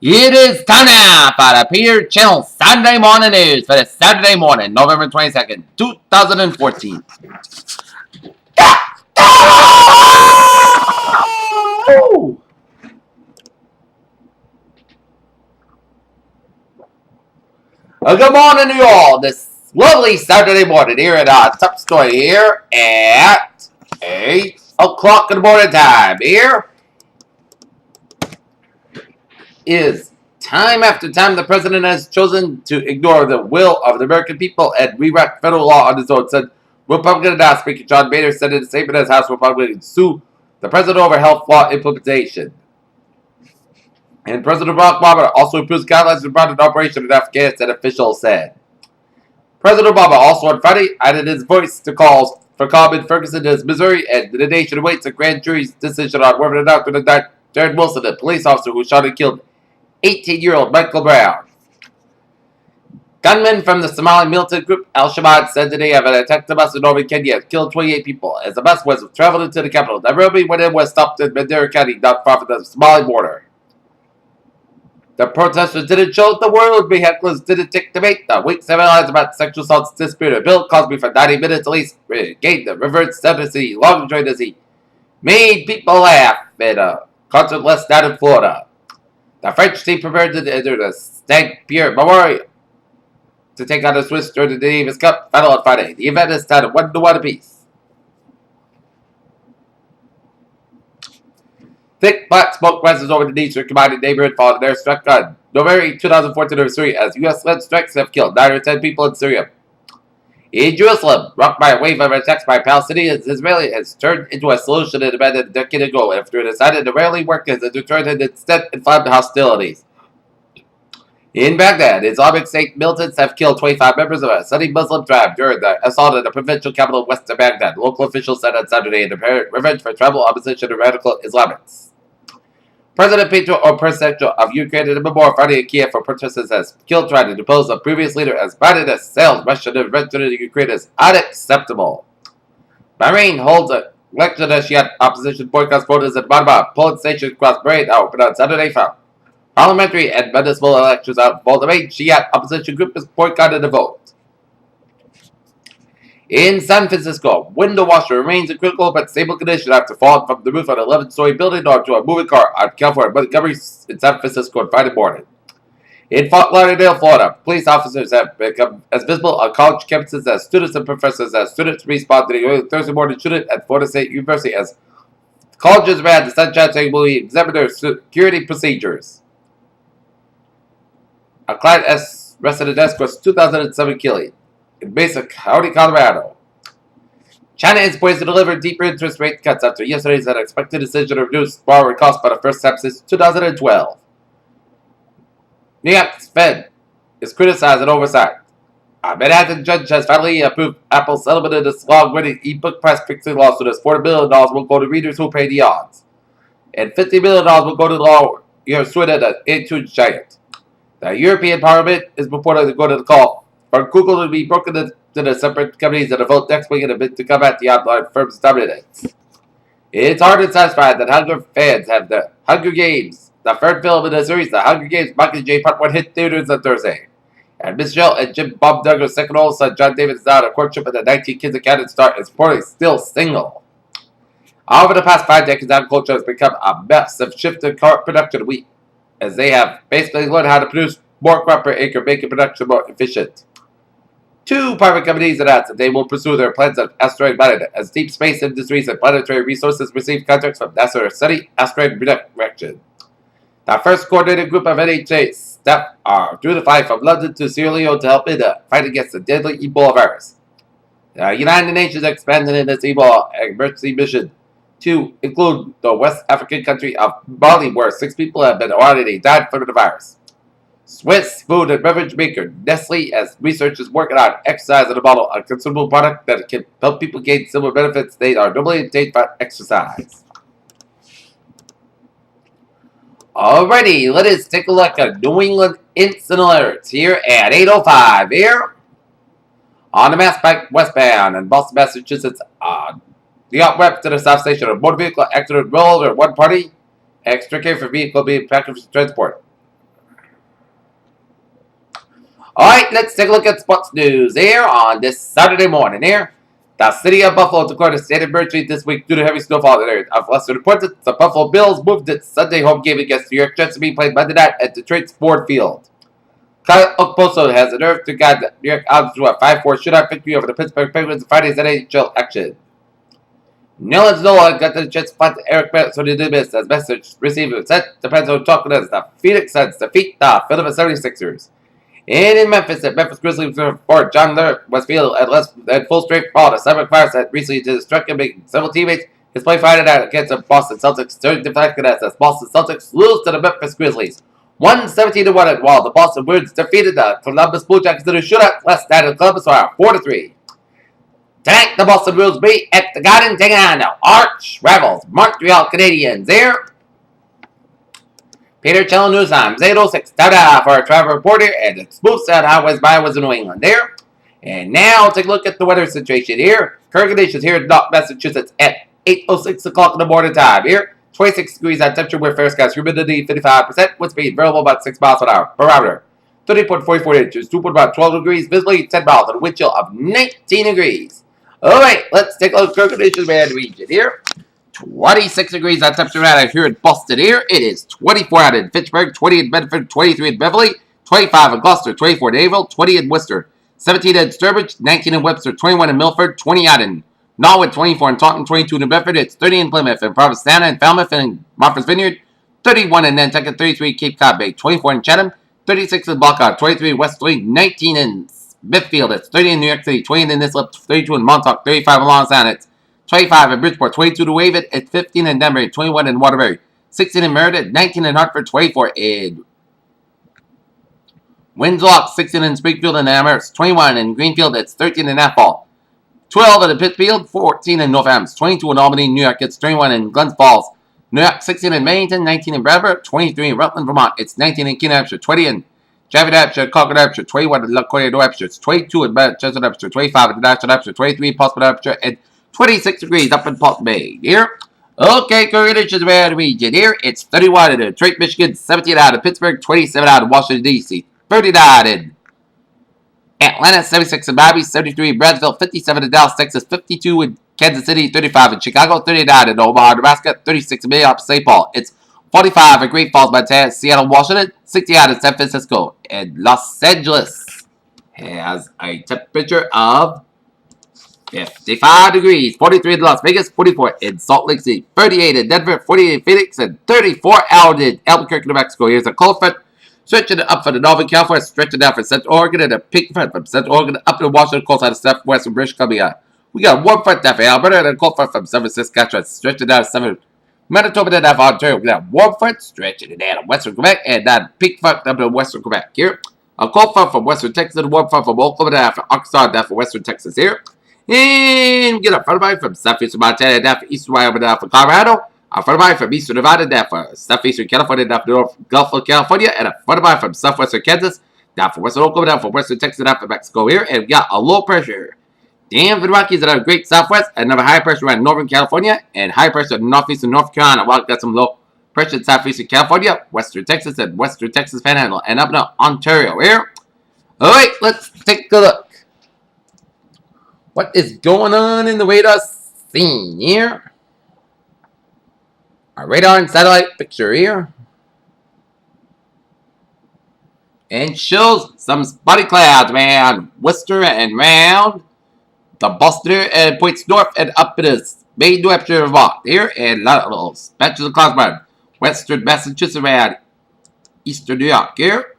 It is time now for the Peter Channel Saturday Morning News for the Saturday morning, November 22nd, 2014. Good morning to you all this lovely Saturday morning here at Top Story here at 8 o'clock in the morning time. Here is time after time the president has chosen to ignore the will of the American people and rewrite federal law on his own, said Republican House Speaker John Boehner said in a statement as House Republicans sue the president over health law implementation. And President Barack Obama also approves guidelines about an operation in Afghanistan, officials said. President Obama also on Friday added his voice to calls for calm in Ferguson as Missouri, and the nation awaits a grand jury's decision on whether or not to indict Jared Wilson, a police officer who shot and killed 18-year-old Michael Brown. Gunmen from the Somali militant group Al-Shabaab said today of an attack on bus in northern Kenya killed 28 people as the bus was traveling into the capital, Nairobi, when it was stopped in Mandera County, not far from the Somali border. The protesters didn't show the world. Me hecklers didn't take the bait. The weeks have analyzed about sexual assaults disputed. Bill Cosby for 90 minutes at least gained the reverse tendency, long enjoyed as he made people laugh at a concert last night in Florida. The French team prepared to enter the Stag Pierre Memorial to take on the Swiss during the Davis Cup final on Friday. The event is tied at 1-1 apiece. Thick black smoke rises over the Niger combined neighborhood following an airstrike on November 2014 over Syria as U.S.-led strikes have killed 9 or 10 people in Syria. In Jerusalem, rocked by a wave of attacks by Palestinians, Israeli has turned into a solution it abandoned a decade ago after it decided to rarely work as a deterrent and instead inflamed hostilities. In Baghdad, Islamic State militants have killed 25 members of a Sunni Muslim tribe during the assault at the provincial capital west of Baghdad, local officials said on Saturday in apparent revenge for tribal opposition to radical Islamists. President Petro Poroshenko of Ukraine in a memorial Friday in Kiev for protesters has killed trying to depose a previous leader as Biden has sailed Russian intervention in Ukraine as unacceptable. Bahrain holds an election as Shiite opposition boycotts voters in Manama. Polling stations across Bahrain are open on Saturday for parliamentary and municipal elections out. Both the main Shiite opposition group is boycotted the vote. In San Francisco, window washer remains in critical but stable condition after falling from the roof of an 11-story building onto a moving car on California Montgomery in San Francisco on Friday morning. In Fort Lauderdale, Florida, police officers have become as visible on college campuses as students and professors as students respond to the early Thursday morning shooting at Florida State University as colleges ran the Sunshine State will examine their security procedures. A client has arrested a desk was 2007 killing in Mesa County, Colorado. China is poised to deliver deeper interest rate cuts after yesterday's unexpected decision to reduce borrowing costs for the first time since 2012. New York's Fed is criticized and oversight. A Manhattan judge has finally approved Apple's settlement in this long-running e-book price fixing lawsuit as $40 billion will go to readers who pay the odds, and $50 billion will go to the lawyer suing the iTunes giant. The European Parliament is reportedly going to call for Google to be broken into the separate companies in a vote next week in a bid to combat the online firm's dominance. It's hard and satisfied that Hunger fans have the Hunger Games, the third film in the series, The Hunger Games Mockingjay Part 1 hit theaters on Thursday. And Michelle and Jim Bob Douglas' second oldest son, John David, is out of courtship with the 19 kids accounted star is reportedly still single. Over the past 5 decades, agriculture has become a massive shift in crop production wheat, as they have basically learned how to produce more crop per acre, making production more efficient. 2 private companies announced that they will pursue their plans of asteroid mining as deep space industries and planetary resources receive contracts from NASA to study asteroid redirection. The first coordinated group of NHA staff are due to fly from London to Sierra Leone to help in the fight against the deadly Ebola virus. The United Nations expanded in its Ebola emergency mission to include the West African country of Mali, where 6 people have been already died from the virus. Swiss food and beverage maker Nestle as researchers working on exercise in a model, a consumable product that can help people gain similar benefits they are normally obtained by exercise. Alrighty, let us take a look at New England instant alerts here at 8:05 here on the Mass Pike westbound in Boston, Massachusetts. The out-web to the South Station, a motor vehicle accident rolled over one party. Extra care for vehicle being packaged for transport. Alright, let's take a look at sports news here on this Saturday morning here. The city of Buffalo declared a state of emergency this week due to heavy snowfall in the area. Of lesser importance, the Buffalo Bills moved its Sunday home game against New York Jets to be played Monday night at Detroit's Ford Field. Kyle Okposo has the nerve to guide the New York Islanders to a 5-4 shootout victory over the Pittsburgh Penguins in Friday's NHL action. Nolan Zola got the chance to fight Eric Bennett, so they did miss as message receiver sent to Penzo talking as the Phoenix Suns defeat the Philadelphia 76ers. And in Memphis, the Memphis Grizzlies report John Lerner was feeling at full strength ball. The Cyber Fire said recently to struck him, making several teammates his play Friday night against the Boston Celtics turned deflected as Boston Celtics lose to the Memphis Grizzlies 117-1, while the Boston Bruins defeated the Columbus Blue Jackets in a shootout last night in Columbus by 4-3. Tonight, the Boston Bruins meet at the Garden taking on the arch rivals Montreal Canadiens there. Peter Cello News Time, 806. Ta-da for a travel reporter, and it's smooth out how West by was in New England there. And now, take a look at the weather situation here. Current conditions here in Massachusetts at 8:06 o'clock in the morning time here. 26 degrees on temperature with fair skies, humidity 55%, wind speed variable about 6 miles per hour. Barometer 30.44 inches, 2.12 degrees, visibly 10 miles, and a wind chill of 19 degrees. Alright, let's take a look at current conditions man region here. 26 degrees on temperature out here in Boston here. It is 24 out in Fitchburg, 20 in Bedford, 23 in Beverly, 25 in Gloucester, 24 in Averill, 20 in Worcester, 17 in Sturbridge, 19 in Webster, 21 in Milford, 20 out in Norwood, 24 in Taunton, 22 in Bedford. It's 30 in Plymouth and Provincetown and Falmouth and Martha's Vineyard, 31 in Nantucket, 33 in Cape Cod Bay, 24 in Chatham, 36 in Blackhawk, 23 in Westerly, 19 in Smithfield. It's 30 in New York City, 20 in Islip, 32 in Montauk, 35 in Long Island. It's 25 in Bridgeport, 22 to Wave It, 15 in Denver, 21 in Waterbury, 16 in Meriden, 19 in Hartford, 24 in Windsor, 16 in Springfield and Amherst, 21 in Greenfield, it's 13 in Athol, 12 in Pittsfield, 14 in North Hams, 22 in Albany, New York, it's 21 in Glens Falls, New York, 16 in Bennington, 19 in Bradford, 23 in Rutland, Vermont, it's 19 in Keene, Hampshire, 20 in Javy, Hampshire, Concord, Hampshire, 21 in LaCoya, New Hampshire, it's 22 in Manchester, Hampshire, 25 in Nashville, Hampshire, 23 in Portsmouth, Hampshire, and 26 degrees up in Port Bay here. Okay, current conditions around the region here. It's 31 in Detroit, Michigan, 17 out of Pittsburgh, 27 out of Washington, D.C., 39 in Atlanta, 76 in Miami, 73 in Brownsville, 57 in Dallas, Texas, 52 in Kansas City, 35 in Chicago, 39 in Omaha, Nebraska, 36 in Minneapolis, St. Paul. It's 45 in Great Falls, Montana, Seattle, Washington, 60 out in San Francisco, and Los Angeles has a temperature of 55 degrees, 43 in Las Vegas, 44 in Salt Lake City, 38 in Denver, 48 in Phoenix, and 34 out in Albuquerque, New Mexico. Here's a cold front stretching up for the Northern California, stretching down for Central Oregon, and a pink front from Central Oregon up to Washington coast side of southwestern British Columbia. We got a warm front down for Alberta and a cold front from Southern Saskatchewan, stretching down to southern Manitoba and down for Ontario. We got a warm front stretching down to western Quebec, and that pink front up to western Quebec here. A cold front from western Texas, and a warm front from Oklahoma down for Arkansas, down for western Texas here. And we get a front of mine from southeastern Montana, down for eastern Wyoming, down for Colorado. A front of mine from eastern Nevada, down for southeastern California, down for the North Gulf of California. And a front of mine from southwestern Kansas, down for western Oklahoma, down for western Texas, down for Mexico here. And we got a low pressure down for the Rockies that are great southwest. And another high pressure around northern California. And high pressure in northeastern North Carolina. While we got some low pressure in southeastern California, western Texas, and western Texas Panhandle. And up in Ontario here. Alright, let's take a look. What is going on in the radar scene here? Our radar and satellite picture here. And shows some spotty clouds around Worcester and round the Boston and points north and up in the main New Hampshire Vermont here. And a lot of little patches of clouds around western Massachusetts around eastern New York here.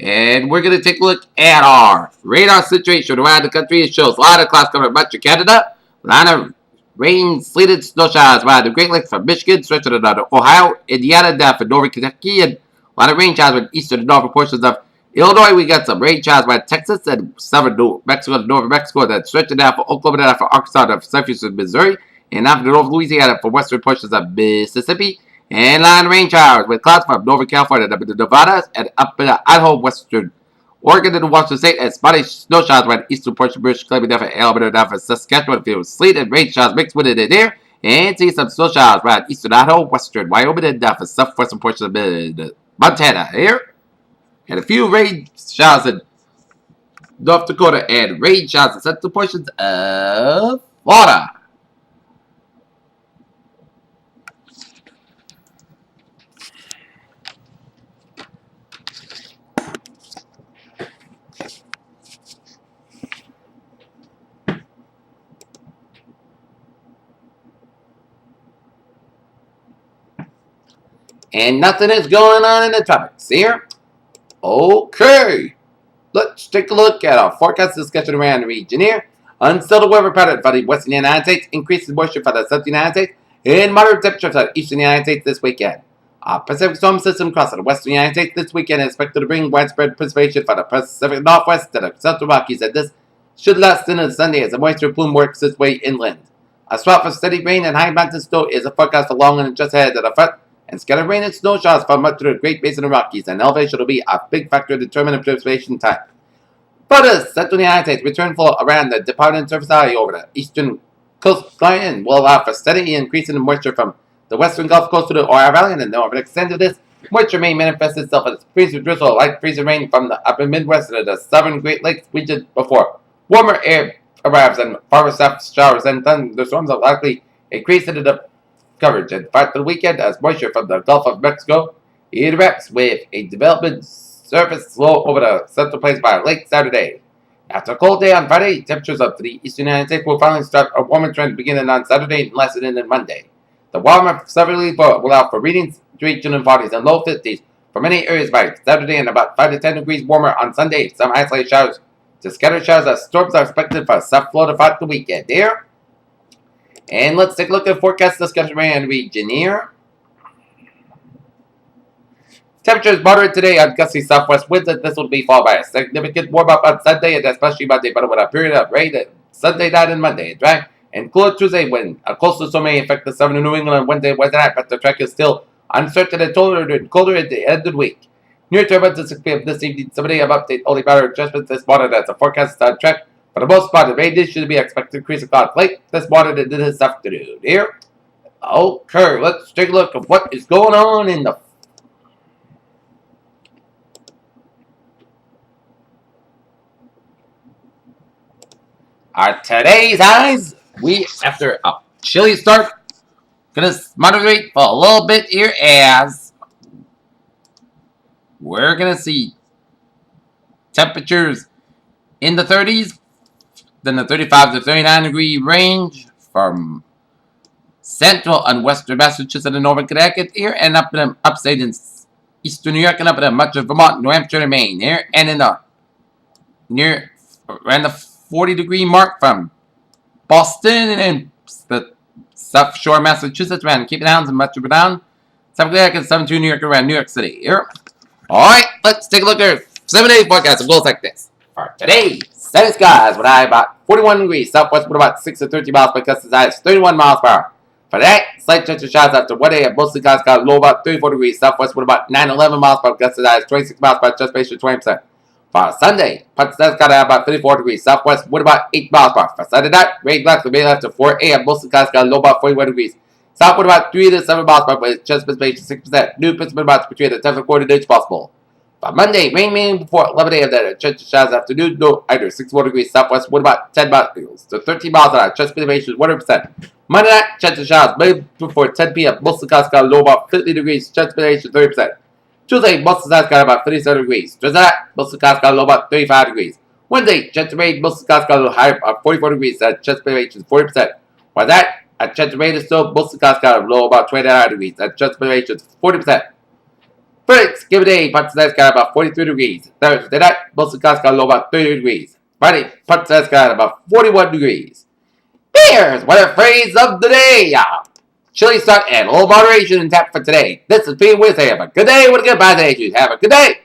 And we're going to take a look at our radar situation around the country. It shows a lot of clouds coming from much of Canada. A lot of rain, sleeted snow showers around the Great Lakes from Michigan, stretching down to Ohio, Indiana, down for northern Kentucky, and a lot of rain showers in eastern and northern portions of Illinois. We got some rain showers around Texas and southern New Mexico and northern Mexico, then stretching down for Oklahoma, down for Arkansas, down for southeastern Missouri, and down for northern Louisiana for western portions of Mississippi. And line rain showers with clouds from Northern California up into Nevada and up in Idaho, western Oregon and Washington State, and spotty snow showers around eastern portion of British Columbia, down for Alberta, down for Saskatchewan, field sleet and rain showers mixed with it in there. And see some snow showers around eastern Idaho, western Wyoming, and down for southwestern portions of Montana here. and a few rain showers in North Dakota and rain showers in central portions of Florida. And nothing is going on in the tropics here. Okay, let's take a look at our forecast discussion around the region here. Unsettled weather pattern for the western United States, increases moisture for the southern United States, and moderate temperatures for the eastern United States this weekend. Our Pacific storm system crossing the western United States this weekend is expected to bring widespread precipitation for the Pacific Northwest to the Central Rockies, and this should last into Sunday as the moisture plume works its way inland. A spot for steady rain and high mountain snow is a forecast along and just ahead of the front, and scattered rain and snow showers for much of the Great Basin of the Rockies, and elevation will be a big factor determining precipitation type. For the central United States, return flow around the departing surface area over the eastern coastline will allow for steady increase in moisture from the western Gulf Coast to the Ohio Valley, and the northern extent of this moisture may manifest itself as freezing drizzle or light freezing rain from the upper Midwest to the southern Great Lakes region before warmer air arrives and far south showers and thunderstorms are likely increase into the coverage. And part of the weekend, as moisture from the Gulf of Mexico interacts with a development surface low over the central plains by late Saturday. After a cold day on Friday, temperatures up to the eastern United States will finally start a warmer trend beginning on Saturday and lessening on Monday. The warmer southerly flow will allow for readings reaching in 40s and low 50s for many areas by Saturday and about 5 to 10 degrees warmer on Sunday. Some isolated showers to scattered showers as storms are expected for South Florida throughout the weekend there. And let's take a look at forecast discussion around the region here. Temperatures moderate today on gusty southwest winds, and this will be followed by a significant warm-up on Sunday and especially Monday, but with a period of rain Sunday night and Monday. Dry and cooler Tuesday when a coastal storm may affect the southern New England on Wednesday and Wednesday night, but the track is still uncertain and colder at the end of the week. Near term until 6 p.m. this evening, Sunday of update only matter adjustments this morning as the forecast is on track. For the most part, the rain should be expected to increase in cloud late this morning and this afternoon. Here, okay, let's take a look at what is going on in the today's highs. We, after a chilly start, gonna moderate for a little bit here as we're gonna see temperatures in the 30s, then the 35 to 39 degree range from central and western Massachusetts and northern Connecticut here, and up in upstate in eastern New York and up in much of Vermont, New Hampshire, and Maine here, and in the near around the 40 degree mark from Boston and the South Shore, Massachusetts, around Cape Towns and much of down South Connecticut, 72 New York, around New York City here. Alright, let's take a look at 7-day forecast. It goes like this. For today, sunny skies with a high about 41 degrees, southwest with about 6 to 30 miles per gust as high as 31 miles per hour. For that, slight chance of showers after 1 day, mostly skies got low about 34 degrees, southwest with about 9 to 11 miles per gust as high as 26 miles per hour, just based on 20%. For Sunday, part skies got about 34 degrees, southwest with about 8 miles per hour. For Sunday night, rain blacks will be after 4 a.m., mostly skies got low about 41 degrees. South with about 3 to 7 miles per hour, but just based on 6%. New Pittsburgh about between a 10 and 40 inch possible. By Monday, rain mainly before 11 a.m. then a chance of showers afternoon, no either 64 degrees southwest, with about 10 miles to 13 miles an hour, chance precipitation 100%. Monday night, chance of showers mainly before 10 p.m. Most of the skies got low about 50 degrees, chance precipitation 30%. Tuesday, most of the skies got about 37 degrees. Thursday night, most of the skies got low about 35 degrees. Wednesday, chance of rain, most of the skies got a little higher, about 44 degrees, chance precipitation 40%. While that, at chance of rain is still, most of the skies got a low about 29 degrees, and chance precipitation 40%. Thanksgiving Day, part of the skies got about 43 degrees. Thursday night, most of the skies got low about 30 degrees. Friday, part of the skies got about 41 degrees. Here's weather phrase of the day. Chilly start and a little moderation in tap for today. This is Peter Wiz. Have a good day. What a good bye today. Have a good day.